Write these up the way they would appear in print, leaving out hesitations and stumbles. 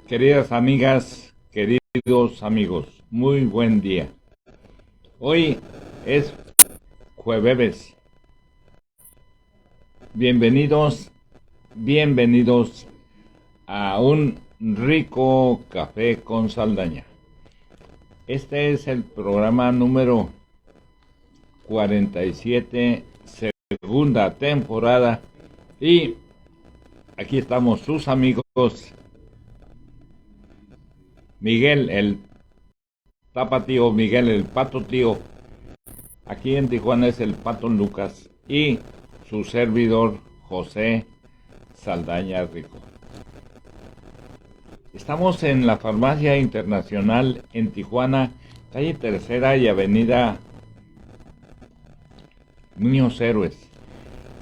Queridas amigas, queridos amigos, muy buen día. Hoy es jueves. Bienvenidos a un rico café con Saldaña. Este es el programa número 47, segunda temporada, y aquí estamos sus amigos Miguel el Tapatío, Miguel el Pato Tío, aquí en Tijuana es el Pato Lucas, y su servidor José Saldaña Rico. Estamos en la Farmacia Internacional en Tijuana, calle Tercera y Avenida Niños Héroes.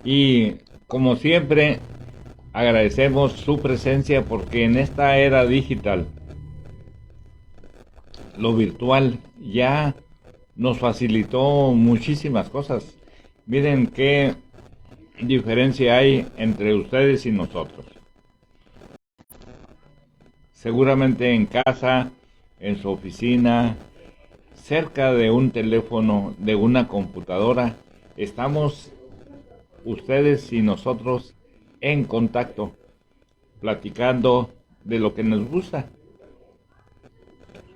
Y como siempre, agradecemos su presencia porque en esta era digital, lo virtual ya nos facilitó muchísimas cosas. Miren qué diferencia hay entre ustedes y nosotros. Seguramente en casa, en su oficina, cerca de un teléfono, de una computadora, estamos ustedes y nosotros en contacto, platicando de lo que nos gusta.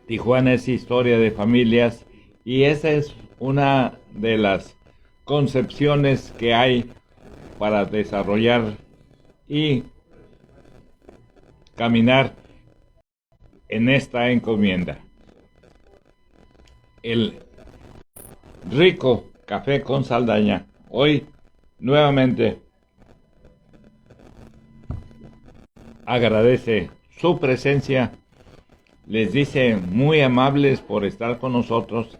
Tijuana es historia de familias y esa es una de las concepciones que hay para desarrollar y caminar en esta encomienda. El rico café con Saldaña hoy nuevamente agradece su presencia, les dice muy amables por estar con nosotros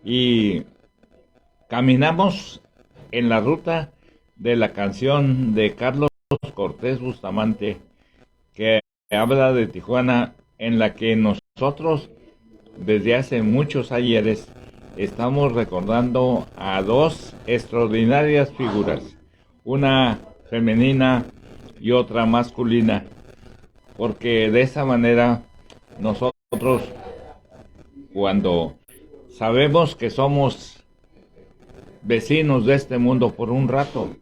y caminamos en la ruta de la canción de Carlos Cortés Bustamante que habla de Tijuana, en la que nosotros desde hace muchos ayeres estamos recordando a dos extraordinarias figuras, una femenina y otra masculina, porque de esa manera nosotros, cuando sabemos que somos vecinos de este mundo por un rato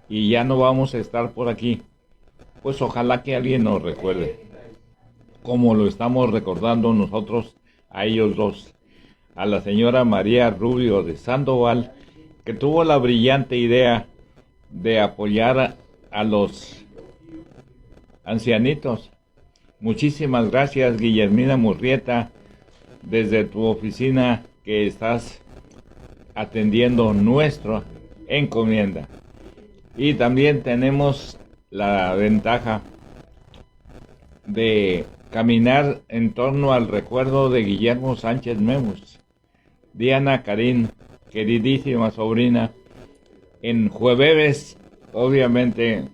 y ya no vamos a estar por aquí, pues ojalá que alguien nos recuerde, como lo estamos recordando nosotros a ellos dos, a la señora María Rubio de Sandoval, que tuvo la brillante idea de apoyar a los ancianitos. Muchísimas gracias, Guillermina Murrieta, desde tu oficina que estás atendiendo nuestra encomienda. Y también tenemos la ventaja de caminar en torno al recuerdo de Guillermo Sánchez Memus. Diana Karin, queridísima sobrina, en jueves, obviamente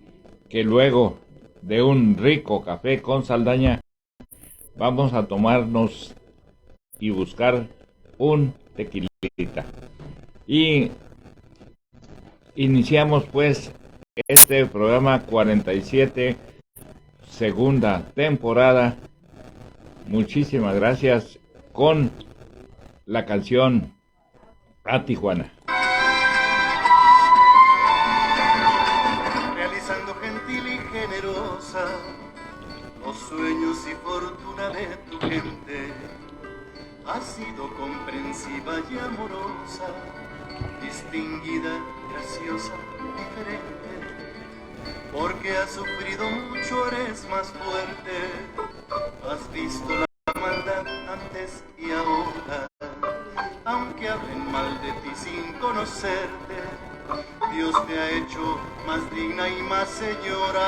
que luego de un rico café con Saldaña, vamos a tomarnos y buscar un tequilita. Y iniciamos pues este programa 47, segunda temporada. Muchísimas gracias con la canción A Tijuana. Realizando gentil y generosa los sueños y fortuna de tu gente, ha sido comprensiva y amorosa, distinguida, graciosa, diferente, porque has sufrido mucho, eres más fuerte, has visto la maldad antes y ahora, aunque hablen mal de ti sin conocerte, Dios te ha hecho más digna y más señora.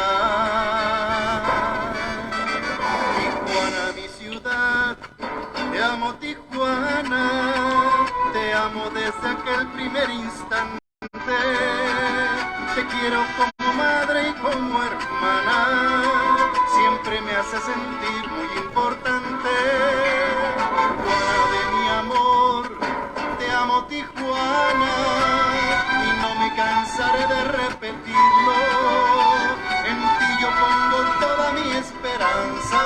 Tijuana, mi ciudad, te amo Tijuana, te amo desde aquel primer instante, te quiero como madre y como hermana, siempre me hace sentir muy importante. Tijuana de mi amor, te amo Tijuana, y no me cansaré de repetirlo, en ti yo pongo toda mi esperanza.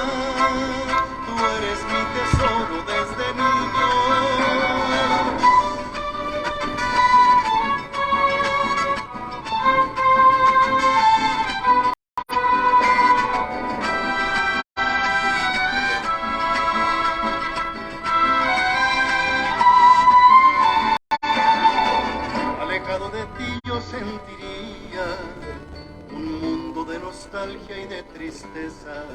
yo sentiría un mundo de nostalgia y de tristeza.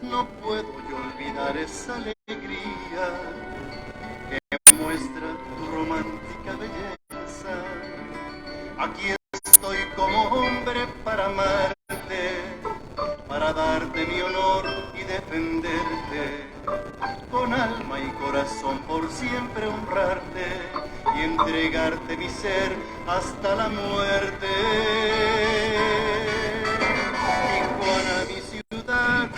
No puedo yo olvidar esa alegría que muestra tu romántica belleza. Aquí estoy como hombre para amarte, para darte mi honor y defenderte, con alma y corazón por siempre honrarte y entregarte mi ser hasta la muerte. Tijuana, mi ciudad,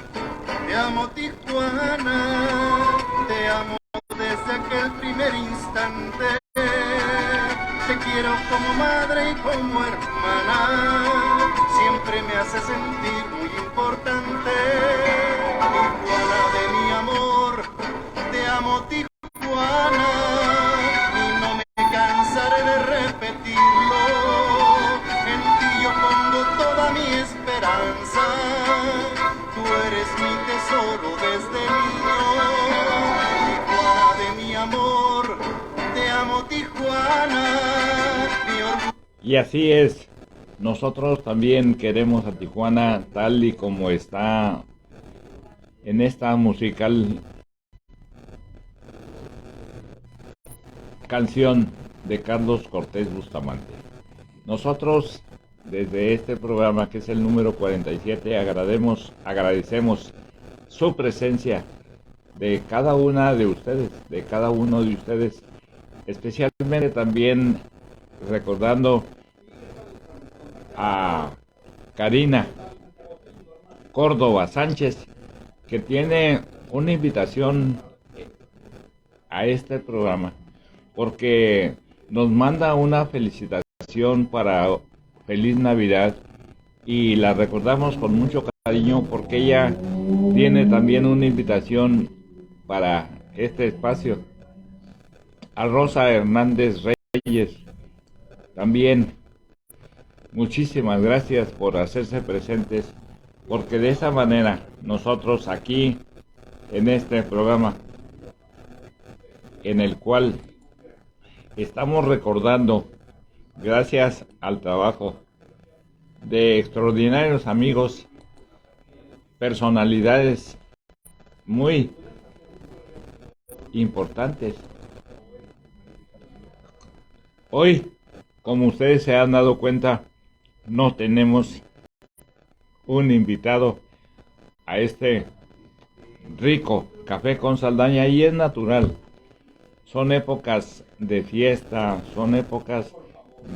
te amo Tijuana, te amo desde aquel primer instante. Te quiero como madre y como hermana, siempre me hace sentir muy importante. Tijuana de mi amor, te amo Tijuana, y no me cansaré de repetirlo. En ti yo pongo toda mi esperanza, tú eres mi tesoro desde niño. Tijuana de mi amor, te amo Tijuana, mi orgullo. Y así es, nosotros también queremos a Tijuana tal y como está en esta musical canción de Carlos Cortés Bustamante. Nosotros, desde este programa, que es el número 47, agradecemos su presencia de cada una de ustedes, de cada uno de ustedes, especialmente también recordando a Karina Córdoba Sánchez, que tiene una invitación a este programa, porque nos manda una felicitación para Feliz Navidad y la recordamos con mucho cariño porque ella tiene también una invitación para este espacio. A Rosa Hernández Reyes también, muchísimas gracias por hacerse presentes, porque de esa manera nosotros aquí en este programa, en el cual estamos recordando, gracias al trabajo de extraordinarios amigos, personalidades muy importantes. Hoy, como ustedes se han dado cuenta, no tenemos un invitado a este rico café con Saldaña, y es natural. Son épocas de fiesta, son épocas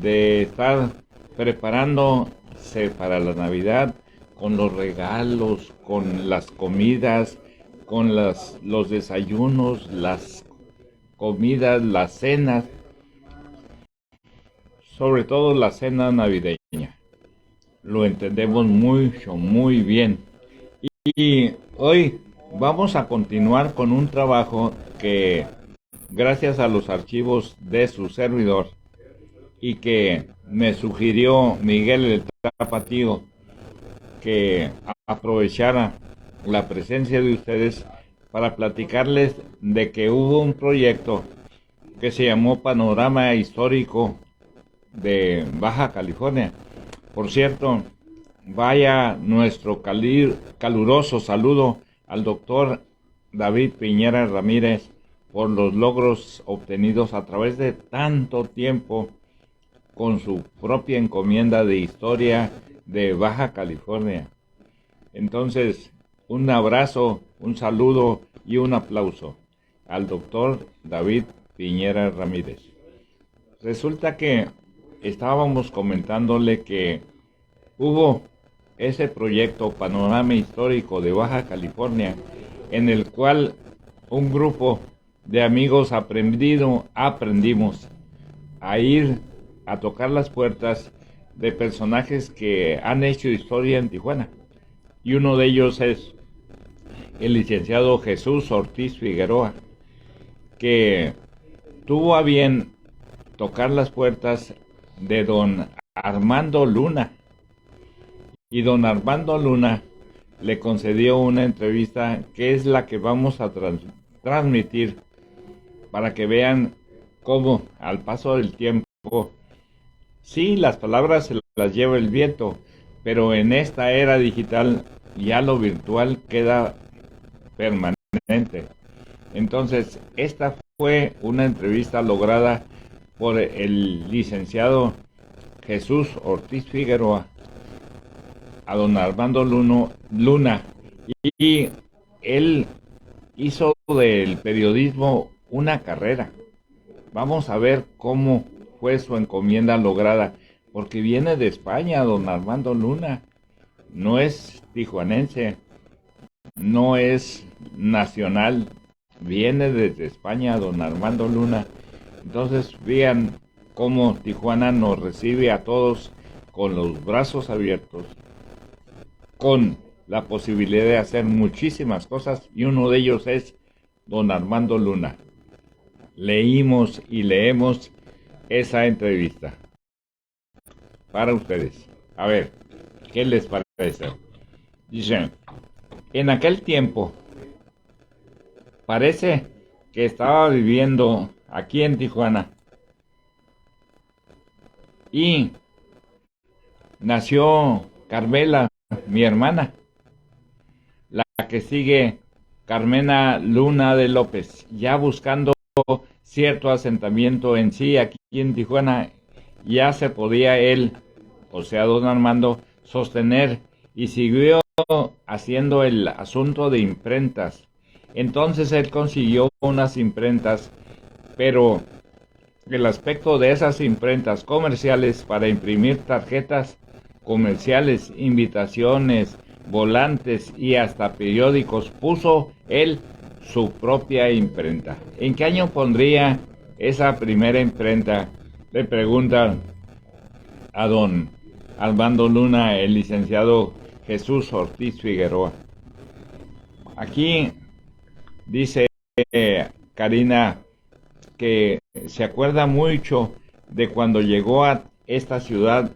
de estar preparándose para la Navidad, con los regalos, con las comidas, con los desayunos, las comidas, las cenas, sobre todo la cena navideña. Lo entendemos mucho, muy bien. Y hoy vamos a continuar con un trabajo que, gracias a los archivos de su servidor, y que me sugirió Miguel el Tapatío, que aprovechara la presencia de ustedes para platicarles de que hubo un proyecto que se llamó Panorama Histórico de Baja California. Por cierto, vaya nuestro caluroso saludo al doctor David Piñera Ramírez por los logros obtenidos a través de tanto tiempo con su propia encomienda de historia de Baja California. Entonces, un abrazo, un saludo y un aplauso al doctor David Piñera Ramírez. Resulta que estábamos comentándole que hubo ese proyecto Panorama Histórico de Baja California, en el cual un grupo de amigos aprendimos a ir a tocar las puertas de personajes que han hecho historia en Tijuana. Y uno de ellos es el licenciado Jesús Ortiz Figueroa, que tuvo a bien tocar las puertas de don Armando Luna. Y don Armando Luna le concedió una entrevista que es la que vamos a transmitir para que vean cómo al paso del tiempo Sí, las palabras se las lleva el viento, pero en esta era digital ya lo virtual queda permanente. Entonces, esta fue una entrevista lograda por el licenciado Jesús Ortiz Figueroa a don Armando Luna, y él hizo del periodismo una carrera. Vamos a ver cómo fue su encomienda lograda, porque viene de España don Armando Luna, no es tijuanense, no es nacional, viene desde España don Armando Luna. Entonces vean cómo Tijuana nos recibe a todos con los brazos abiertos, con la posibilidad de hacer muchísimas cosas, y uno de ellos es don Armando Luna. Leímos y leemos esa entrevista para ustedes. A ver, ¿qué les parece? Dicen, en aquel tiempo, parece que estaba viviendo aquí en Tijuana y nació Carmela, mi hermana, la que sigue Carmena Luna de López, ya buscando cierto asentamiento en sí aquí en Tijuana. Ya se podía él, o sea don Armando, sostener, y siguió haciendo el asunto de imprentas. Entonces él consiguió unas imprentas, pero el aspecto de esas imprentas comerciales para imprimir tarjetas comerciales, invitaciones, volantes y hasta periódicos, puso él su propia imprenta. ¿En qué año pondría esa primera imprenta? Le pregunta a don Armando Luna el licenciado Jesús Ortiz Figueroa. Aquí dice Karina que se acuerda mucho de cuando llegó a esta ciudad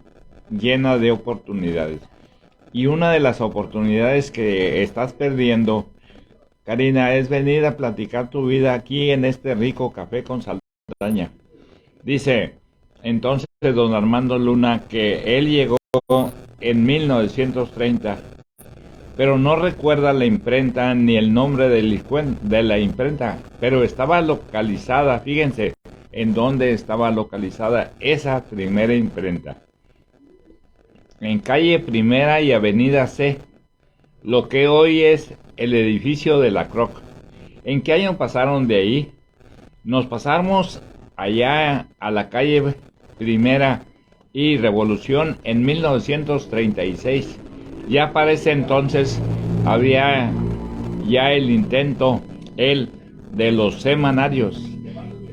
llena de oportunidades. Y una de las oportunidades que estás perdiendo, Karina, es venir a platicar tu vida aquí en este rico café con Saldaña. Dice entonces don Armando Luna que él llegó en 1930, pero no recuerda la imprenta ni el nombre de la imprenta, pero estaba localizada, fíjense en dónde estaba localizada esa primera imprenta. En calle Primera y Avenida C, lo que hoy es el edificio de la Croc. ¿En qué año pasaron de ahí? Nos pasamos allá a la calle Primera y Revolución en 1936. Ya para ese entonces había ya el intento, de los semanarios.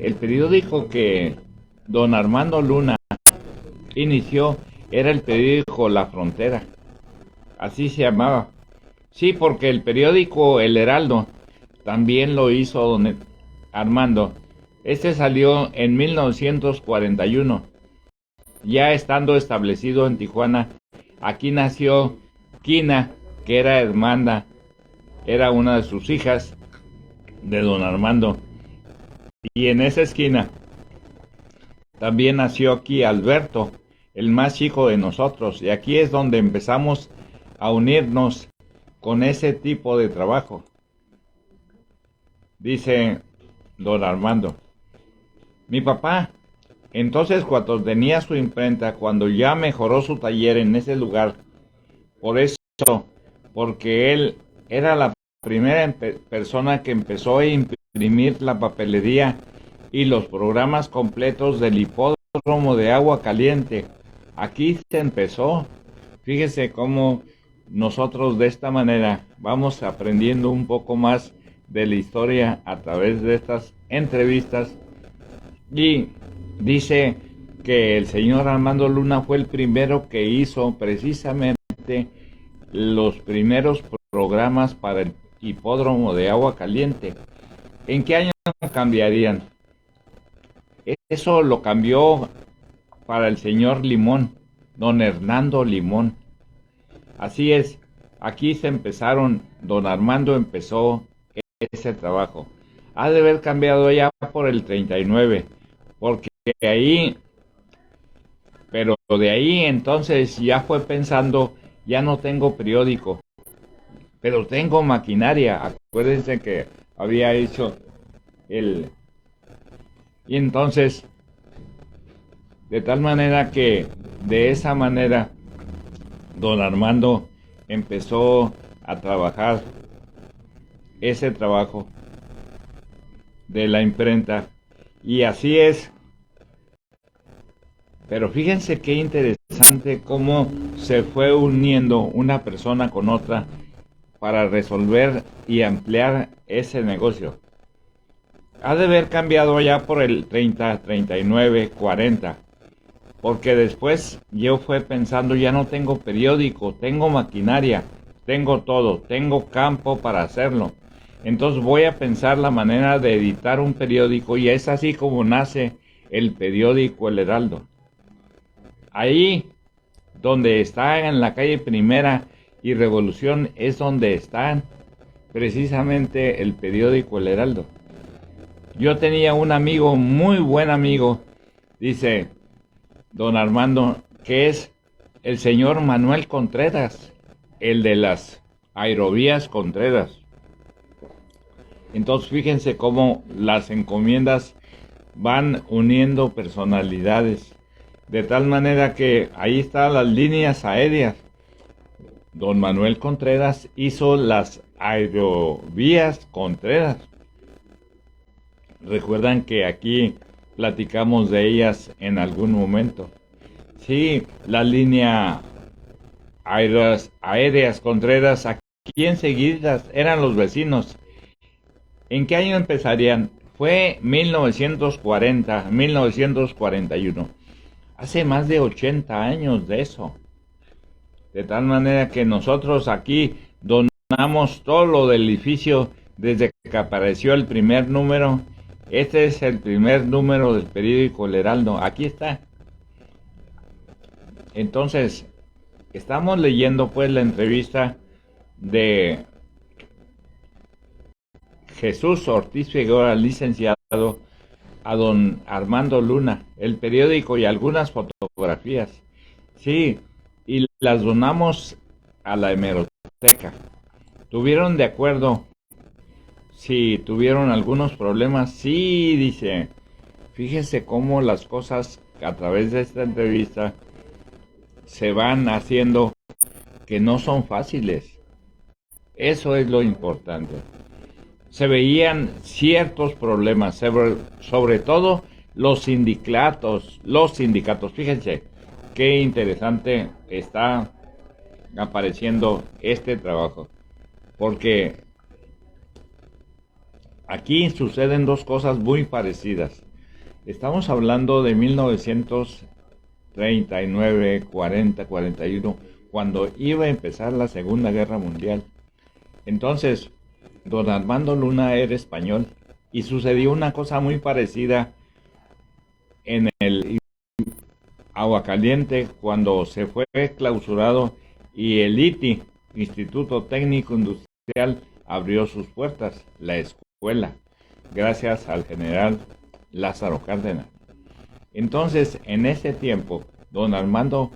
El periódico que don Armando Luna inició era el periódico La Frontera, así se llamaba. Sí, porque el periódico El Heraldo también lo hizo don Armando. Este salió en 1941, ya estando establecido en Tijuana. Aquí nació Quina, que era hermana, era una de sus hijas de don Armando. Y en esa esquina también nació aquí Alberto, el más chico de nosotros, y aquí es donde empezamos a unirnos con ese tipo de trabajo. Dice don Armando, mi papá, entonces cuando tenía su imprenta, cuando ya mejoró su taller en ese lugar, por eso, porque él era la primera persona que empezó a imprimir la papelería y los programas completos del hipódromo de Agua Caliente. Aquí se empezó. Fíjese cómo nosotros de esta manera vamos aprendiendo un poco más de la historia a través de estas entrevistas. Y dice que el señor Armando Luna fue el primero que hizo precisamente los primeros programas para el hipódromo de Agua Caliente. ¿En qué año cambiarían? Eso lo cambió para el señor Limón, don Hernando Limón. Así es, aquí se empezaron, don Armando empezó ese trabajo. Ha de haber cambiado ya por el 39, porque ahí Pero de ahí entonces ya fue pensando, ya no tengo periódico, pero tengo maquinaria. Acuérdense que había hecho el... Y entonces, de tal manera que de esa manera, don Armando empezó a trabajar ese trabajo de la imprenta. Y así es. Pero fíjense qué interesante cómo se fue uniendo una persona con otra para resolver y ampliar ese negocio. Ha de haber cambiado ya por el 30, 39, 40. Porque después yo fue pensando, ya no tengo periódico, tengo maquinaria, tengo todo, tengo campo para hacerlo. Entonces voy a pensar la manera de editar un periódico y es así como nace el periódico El Heraldo. Ahí donde está en la calle Primera y Revolución es donde está precisamente el periódico El Heraldo. Yo tenía un amigo, muy buen amigo, dice don Armando, que es el señor Manuel Contreras, el de las aerovías Contreras. Entonces fíjense cómo las encomiendas van uniendo personalidades, de tal manera que ahí están las líneas aéreas. Don Manuel Contreras hizo las aerovías Contreras. Recuerdan que aquí platicamos de ellas en algún momento. Sí, la línea aéreas Contreras, aquí enseguida eran los vecinos. ¿En qué año empezarían? Fue 1940, 1941. Hace más de 80 años de eso. De tal manera que nosotros aquí donamos todo lo del edificio desde que apareció el primer número. Este es el primer número del periódico El Heraldo. Aquí está. Entonces, estamos leyendo pues la entrevista de Jesús Ortiz Figueroa, licenciado, a don Armando Luna, el periódico y algunas fotografías. Sí, y las donamos a la hemeroteca. ¿Tuvieron de acuerdo? Sí, tuvieron algunos problemas. Sí, dice, fíjese cómo las cosas a través de esta entrevista se van haciendo que no son fáciles. Eso es lo importante. Se veían ciertos problemas, sobre todo los sindicatos. Fíjense qué interesante está apareciendo este trabajo, porque aquí suceden dos cosas muy parecidas. Estamos hablando de 1939, 40, 41, cuando iba a empezar la Segunda Guerra Mundial. Entonces, don Armando Luna era español y sucedió una cosa muy parecida en el Aguascalientes cuando se fue clausurado y el ITI, Instituto Técnico Industrial, abrió sus puertas, la escuela, gracias al general Lázaro Cárdenas. Entonces, en ese tiempo, don Armando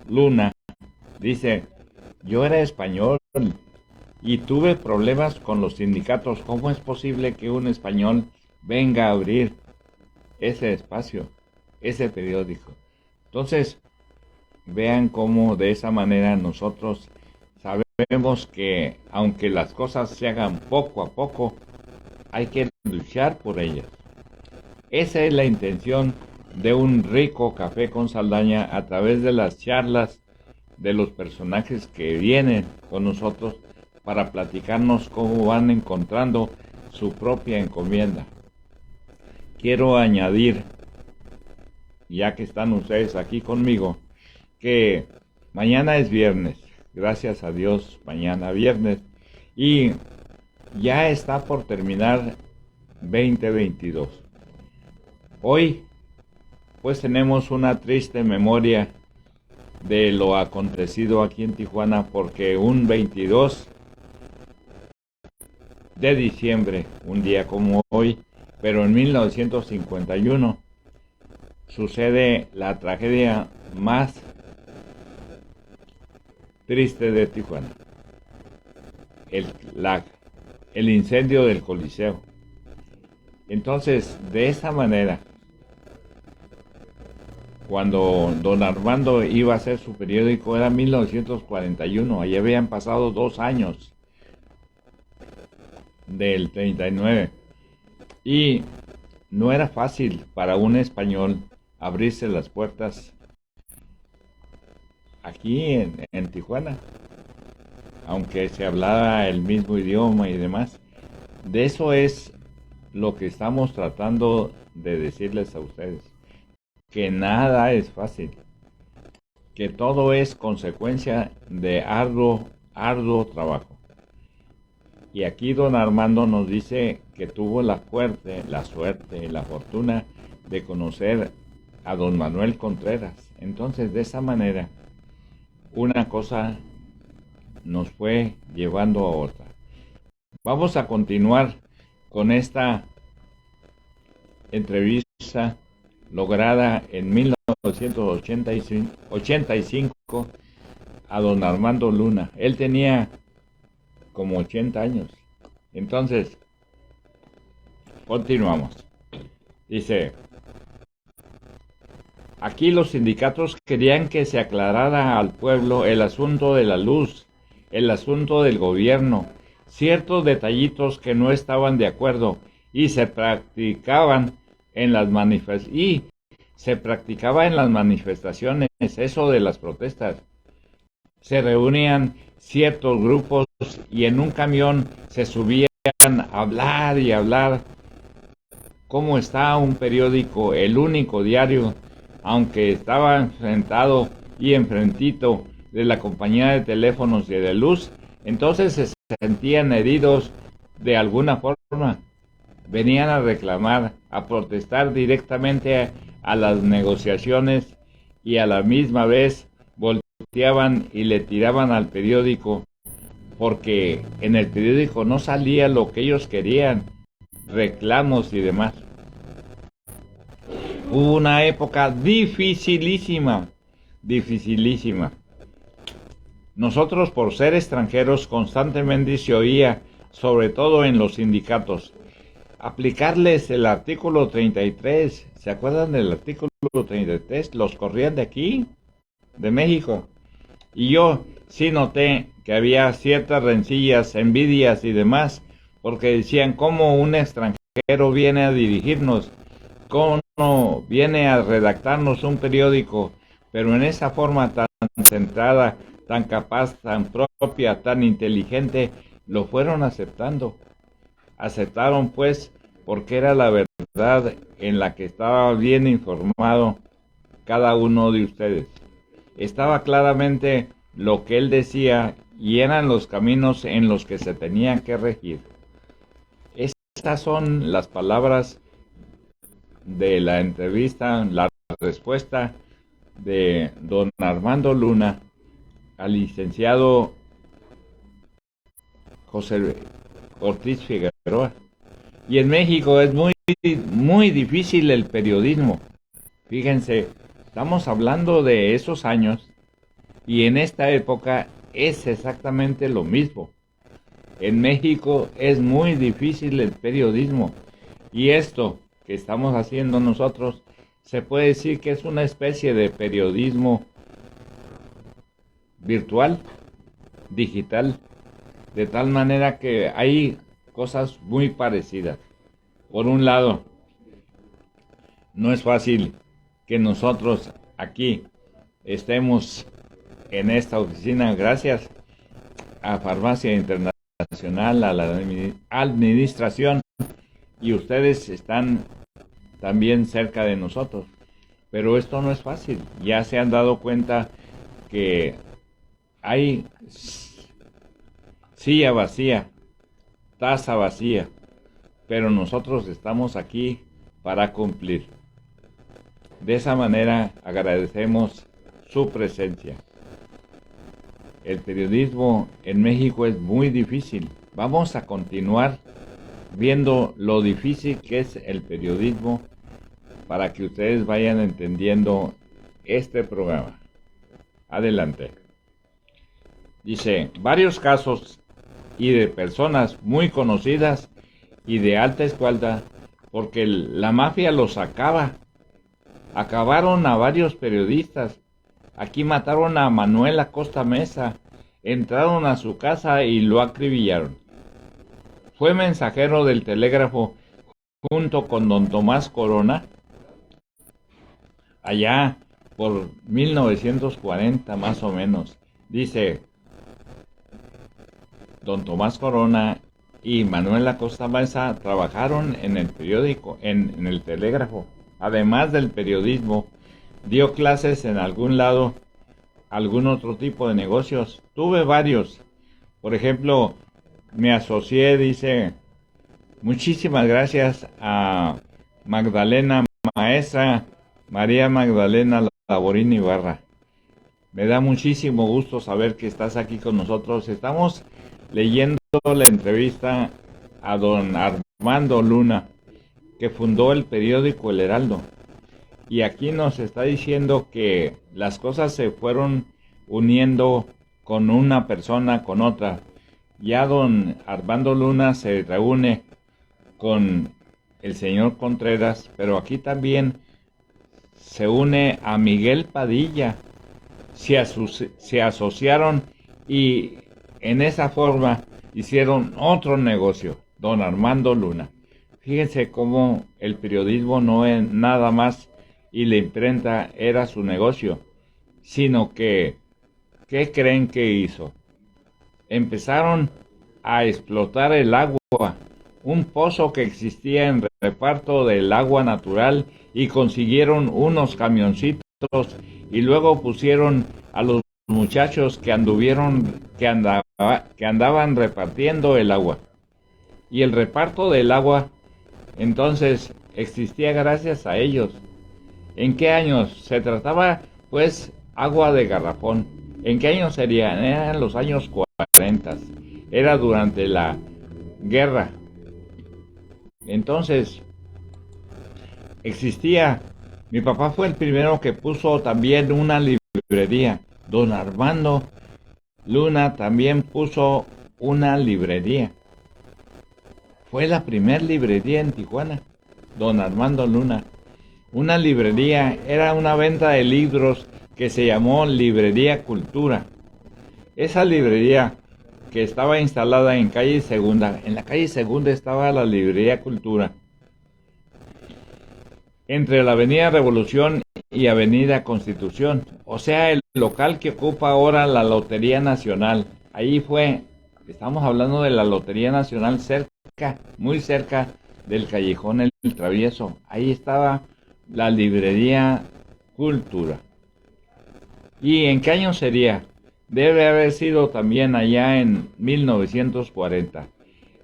Luna dice, yo era español y tuve problemas con los sindicatos. ¿Cómo es posible que un español venga a abrir ese espacio, ese periódico? Entonces, vean cómo de esa manera nosotros sabemos que aunque las cosas se hagan poco a poco, hay que luchar por ellas. Esa es la intención de un rico café con Saldaña a través de las charlas de los personajes que vienen con nosotros para platicarnos cómo van encontrando su propia encomienda. Quiero añadir, ya que están ustedes aquí conmigo, que mañana es viernes, gracias a Dios, mañana viernes, y ya está por terminar 2022. Hoy, pues tenemos una triste memoria de lo acontecido aquí en Tijuana, porque un 22 de diciembre, un día como hoy, pero en 1951, sucede la tragedia más triste de Tijuana. El incendio del Coliseo. Entonces, de esa manera, cuando don Armando iba a hacer su periódico, era 1941, allí habían pasado 2 años del 39, y no era fácil para un español abrirse las puertas aquí en Tijuana, aunque se hablaba el mismo idioma y demás. De eso es lo que estamos tratando de decirles a ustedes, que nada es fácil, que todo es consecuencia de arduo trabajo. Y aquí don Armando nos dice que tuvo la suerte, la fortuna de conocer a don Manuel Contreras. Entonces, de esa manera, una cosa nos fue llevando a otra. Vamos a continuar con esta entrevista lograda en 1985 a don Armando Luna. Él tenía como 80 años. Entonces, continuamos. Dice: aquí los sindicatos querían que se aclarara al pueblo el asunto de la luz, el asunto del gobierno, ciertos detallitos que no estaban de acuerdo, y se practicaba en las manifestaciones eso de las protestas. Se reunían ciertos grupos y en un camión se subían a hablar y hablar. ¿Cómo está un periódico, el único diario, aunque estaba enfrentado y enfrentito de la compañía de teléfonos y de luz? Entonces se sentían heridos de alguna forma. Venían a reclamar, a protestar directamente a las negociaciones, y a la misma vez volteaban y le tiraban al periódico, porque en el periódico no salía lo que ellos querían, reclamos y demás. Hubo una época dificilísima. Nosotros, por ser extranjeros, constantemente se oía, sobre todo en los sindicatos, aplicarles el artículo 33. ¿Se acuerdan del artículo 33? Los corrían de aquí, de México. Y yo sí noté que había ciertas rencillas, envidias y demás, porque decían: ¿cómo un extranjero viene a dirigirnos? ¿Cómo viene a redactarnos un periódico? Pero en esa forma tan centrada, tan capaz, tan propia, tan inteligente, lo fueron aceptando. Aceptaron pues, porque era la verdad en la que estaba bien informado cada uno de ustedes. Estaba claramente lo que él decía y eran los caminos en los que se tenían que regir. Estas son las palabras de la entrevista, la respuesta de don Armando Luna al licenciado José Ortiz Figueroa. Y en México es muy difícil el periodismo. Fíjense, estamos hablando de esos años y en esta época es exactamente lo mismo. En México es muy difícil el periodismo, y esto que estamos haciendo nosotros se puede decir que es una especie de periodismo virtual, digital, de tal manera que hay cosas muy parecidas. Por un lado, no es fácil que nosotros aquí estemos en esta oficina gracias a Farmacia Internacional, a la administración, y ustedes están también cerca de nosotros. Pero esto no es fácil. Ya se han dado cuenta que hay silla vacía, taza vacía, pero nosotros estamos aquí para cumplir. De esa manera agradecemos su presencia. El periodismo en México es muy difícil. Vamos a continuar viendo lo difícil que es el periodismo para que ustedes vayan entendiendo este programa. Adelante. Dice, varios casos y de personas muy conocidas y de alta escuela, porque la mafia los sacaba. Acabaron a varios periodistas. Aquí mataron a Manuel Acosta Mesa. Entraron a su casa y lo acribillaron. Fue mensajero del telégrafo junto con don Tomás Corona, allá por 1940 más o menos. Dice, don Tomás Corona y Manuel Acosta Mesa trabajaron en el periódico, en el telégrafo. Además del periodismo, dio clases en algún lado, algún otro tipo de negocios. Tuve varios. Por ejemplo, me asocié, dice, muchísimas gracias a Magdalena, maestra María Magdalena Laborín Ibarra. Me da muchísimo gusto saber que estás aquí con nosotros. Estamos leyendo la entrevista a don Armando Luna, que fundó el periódico El Heraldo. Y aquí nos está diciendo que las cosas se fueron uniendo con una persona, con otra. Ya don Armando Luna se reúne con el señor Contreras, pero aquí también se une a Miguel Padilla. Se asociaron y en esa forma hicieron otro negocio, don Armando Luna. Fíjense cómo el periodismo no es nada más y la imprenta era su negocio, sino que, ¿qué creen que hizo? Empezaron a explotar el agua, un pozo que existía en reparto del agua natural, y consiguieron unos camioncitos y luego pusieron a los muchachos que andaban repartiendo el agua. Y el reparto del agua entonces existía gracias a ellos. ¿En qué años? Se trataba pues agua de garrafón. ¿En qué años serían? Eran los años 40. Era durante la guerra. Entonces existía. Mi papá fue el primero que puso también una librería. Don Armando Luna también puso una librería. Fue la primer librería en Tijuana, don Armando Luna. Una librería era una venta de libros que se llamó Librería Cultura. Esa librería que estaba instalada en calle Segunda, en la calle Segunda estaba la Librería Cultura, entre la Avenida Revolución y Avenida Constitución, o sea, el local que ocupa ahora la Lotería Nacional. Ahí fue, estamos hablando de la Lotería Nacional, cerca, muy cerca del Callejón El Travieso. Ahí estaba la Librería Cultura. ¿Y en qué año sería? Debe haber sido también allá en 1940.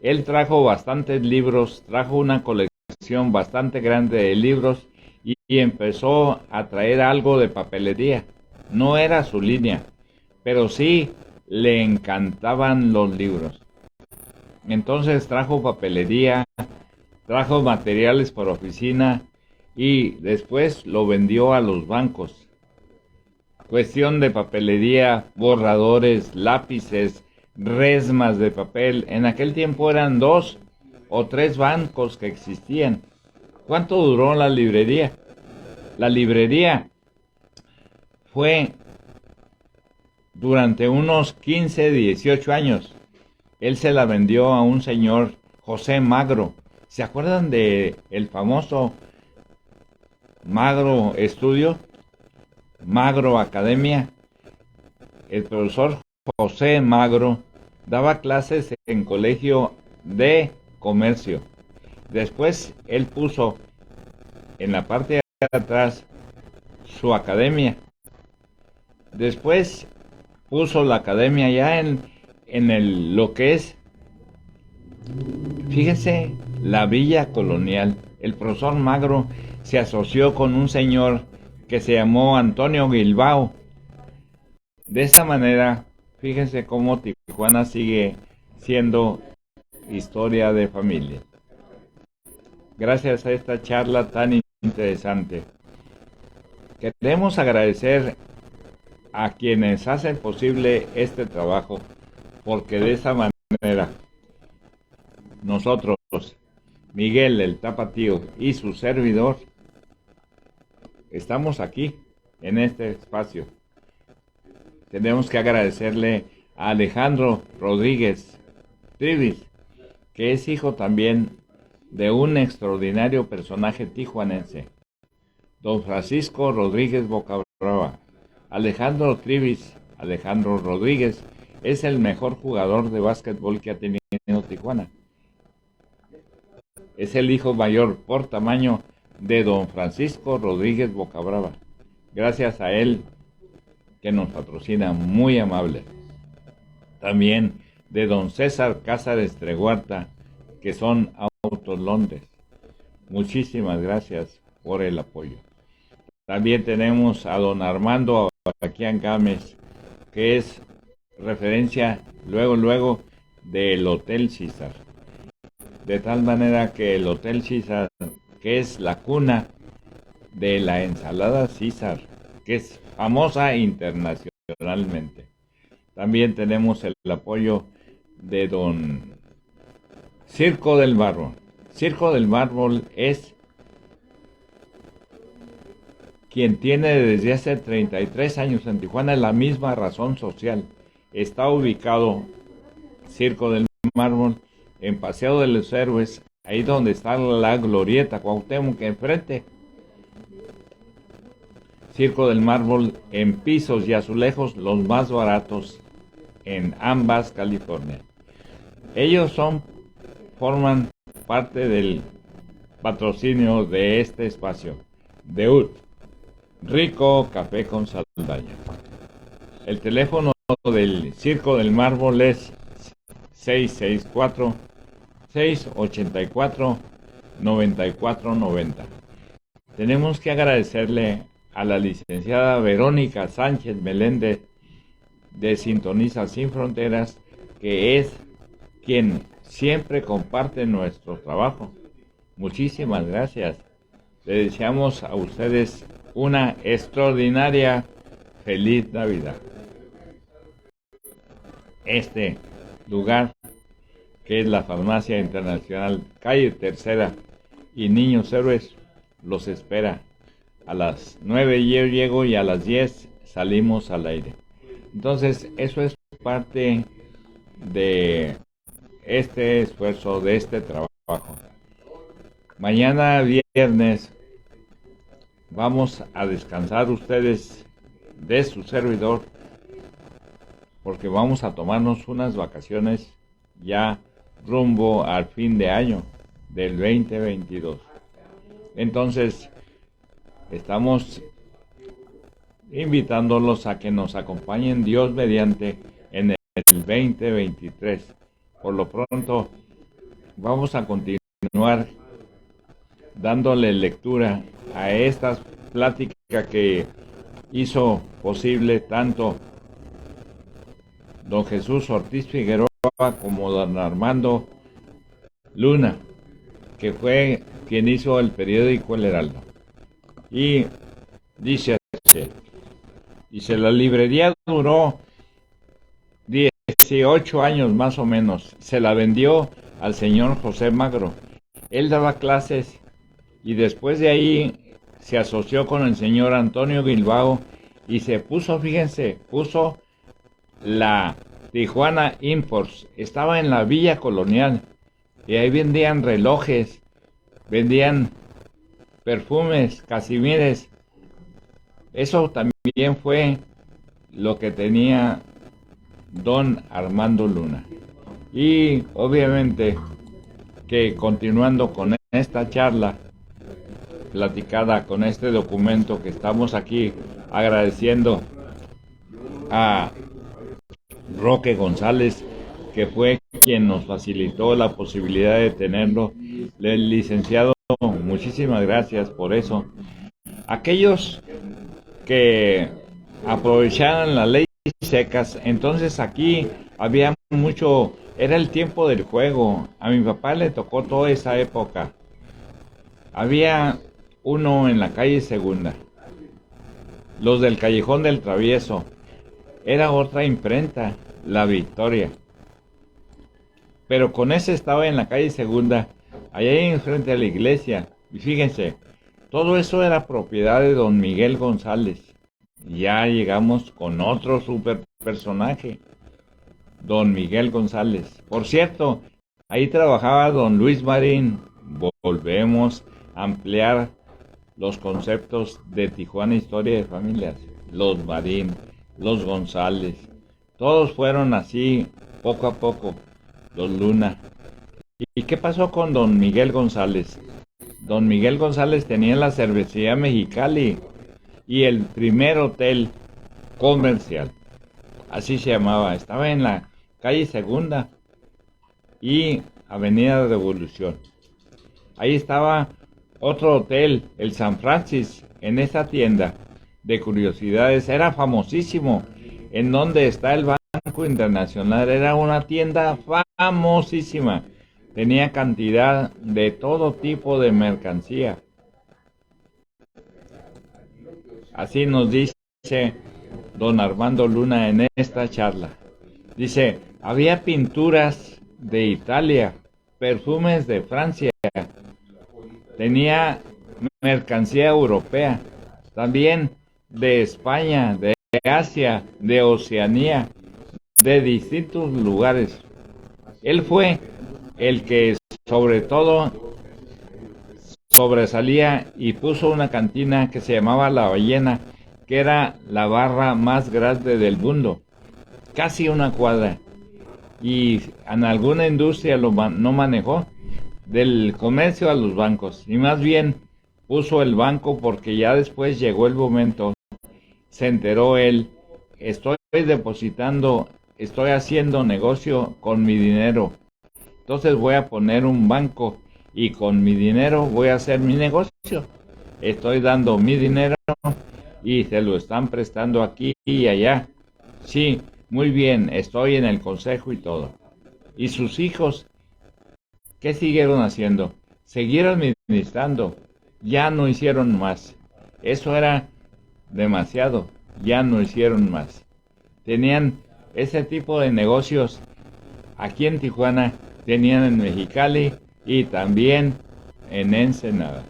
Él trajo bastantes libros, trajo una colección bastante grande de libros y empezó a traer algo de papelería. No era su línea, pero sí le encantaban los libros. Entonces trajo papelería, trajo materiales para oficina y después lo vendió a los bancos. Cuestión de papelería, borradores, lápices, resmas de papel. En aquel tiempo eran 2 o 3 bancos que existían. ¿Cuánto duró la librería? La librería fue durante unos 15, 18 años. Él se la vendió a un señor, José Magro. ¿Se acuerdan de el famoso Magro Estudio? Magro Academia. El profesor José Magro daba clases en colegio de comercio. Después él puso en la parte de atrás su academia. Después puso la academia ya en lo que es, fíjese, la Villa Colonial. El profesor Magro se asoció con un señor que se llamó Antonio Bilbao. De esta manera, fíjense cómo Tijuana sigue siendo historia de familia. Gracias a esta charla tan interesante. Queremos agradecer a quienes hacen posible este trabajo, porque de esa manera nosotros, Miguel el Tapatío y su servidor, estamos aquí en este espacio. Tenemos que agradecerle a Alejandro Rodríguez Trivis, que es hijo también de un extraordinario personaje tijuanense, don Francisco Rodríguez Bocabrava. Alejandro Rodríguez es el mejor jugador de básquetbol que ha tenido Tijuana. Es el hijo mayor por tamaño de don Francisco Rodríguez Bocabrava. Gracias a él, que nos patrocina, muy amable. También de don César Cázares Treguarta, que son Autos Londres. Muchísimas gracias por el apoyo. También tenemos a don Armando Abaquián Gámez, que es referencia luego del Hotel César. De tal manera que el Hotel César, que es la cuna de la ensalada César, que es famosa internacionalmente. También tenemos el apoyo de don Circo del Mármol. Circo del Mármol es quien tiene desde hace 33 años en Tijuana la misma razón social. Está ubicado Circo del Mármol en Paseo de los Héroes, ahí donde está la glorieta Cuauhtémoc enfrente. Circo del Mármol en pisos y azulejos los más baratos en ambas, California. Ellos forman parte del patrocinio de este espacio. DEUT, Rico Café con Saldaña. El teléfono del Circo del Mármol es 664-684-9490. Tenemos que agradecerle a la licenciada Verónica Sánchez Meléndez de Sintoniza Sin Fronteras, que es quien siempre comparte nuestro trabajo. Muchísimas gracias. Le deseamos a ustedes una extraordinaria feliz Navidad. Este lugar, que es la Farmacia Internacional, calle Tercera y Niños Héroes, los espera. A las 9 yo llego y a las 10 salimos al aire. Entonces, eso es parte de este esfuerzo, de este trabajo. Mañana viernes vamos a descansar ustedes de su servidor, porque vamos a tomarnos unas vacaciones ya rumbo al fin de año del 2022. Entonces, estamos invitándolos a que nos acompañen, Dios mediante, en el 2023. Por lo pronto, vamos a continuar dándole lectura a estas pláticas que hizo posible tanto don Jesús Ortiz Figueroa como don Armando Luna, que fue quien hizo el periódico El Heraldo. Y dice así: dice, la librería duró 18 años más o menos. Se la vendió al señor José Magro. Él daba clases y después de ahí se asoció con el señor Antonio Bilbao y se puso, fíjense, puso la Tijuana Imports. Estaba en la Villa Colonial y ahí vendían relojes, vendían perfumes, casimires. Eso también fue lo que tenía don Armando Luna. Y obviamente que continuando con esta charla platicada, con este documento que estamos aquí agradeciendo a Roque González, que fue quien nos facilitó la posibilidad de tenerlo. El licenciado, muchísimas gracias por eso. Aquellos que aprovecharan la ley secas, entonces aquí había mucho, era el tiempo del juego. A mi papá le tocó toda esa época. Había uno en la calle Segunda, los del Callejón del Travieso. Era otra imprenta, La Victoria. Pero con ese estaba en la calle Segunda, allá enfrente de la iglesia. Y fíjense, todo eso era propiedad de don Miguel González. Ya llegamos con otro super personaje, don Miguel González. Por cierto, ahí trabajaba don Luis Marín. Volvemos a ampliar los conceptos de Tijuana Historia de Familias. Los Marín, los González, todos fueron así poco a poco. Los Luna. ¿Y qué pasó con don Miguel González? Don Miguel González tenía la cervecería Mexicali y el primer hotel comercial. Así se llamaba. Estaba en la calle Segunda y Avenida Revolución. Ahí estaba otro hotel, el San Francis. En esa tienda de curiosidades era famosísimo. En donde está el Banco Internacional, era una tienda famosísima. Tenía cantidad de todo tipo de mercancía. Así nos dice don Armando Luna en esta charla. Dice, había pinturas de Italia, perfumes de Francia, tenía mercancía europea, también de España, de Asia, de Oceanía, de distintos lugares. Él fue el que sobre todo sobresalía y puso una cantina que se llamaba La Ballena, que era la barra más grande del mundo, casi una cuadra, y en alguna industria no manejó, del comercio a los bancos, y más bien puso el banco porque ya después llegó el momento, se enteró él, estoy depositando, estoy haciendo negocio con mi dinero, entonces voy a poner un banco y con mi dinero voy a hacer mi negocio. Estoy dando mi dinero y se lo están prestando aquí y allá. Sí, muy bien, estoy en el consejo y todo. ¿Y sus hijos qué siguieron haciendo? Siguieron administrando, ya no hicieron más. Eso era demasiado, ya no hicieron más. Tenían ese tipo de negocios aquí en Tijuana, tenían en Mexicali y también en Ensenada.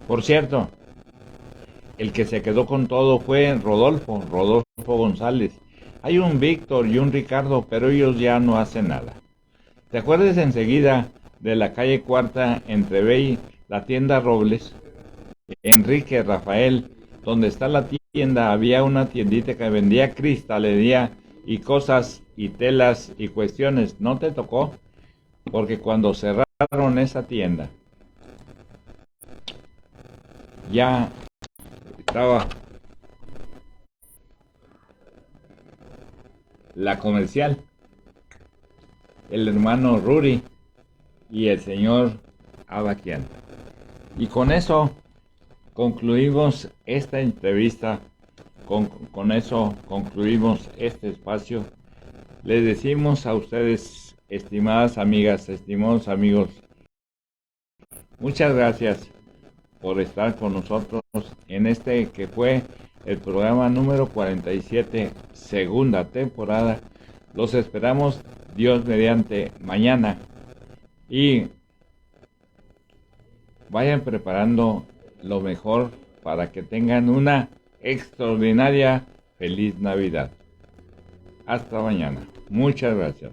Por cierto, el que se quedó con todo fue Rodolfo González. Hay un Víctor y un Ricardo, pero ellos ya no hacen nada. ¿Te acuerdas enseguida de la calle Cuarta entre Bey, la tienda Robles? Enrique Rafael, donde está la tienda, había una tiendita que vendía cristalería y cosas y telas y cuestiones. ¿No te tocó? Porque cuando cerraron esa tienda, ya estaba la comercial, el hermano Ruri y el señor Abaquian. Y con eso concluimos esta entrevista, con eso concluimos este espacio. Les decimos a ustedes, estimadas amigas, estimados amigos, muchas gracias por estar con nosotros en este que fue el programa número 47, segunda temporada. Los esperamos, Dios mediante, mañana. Y vayan preparando lo mejor para que tengan una extraordinaria feliz Navidad. Hasta mañana. Muchas gracias.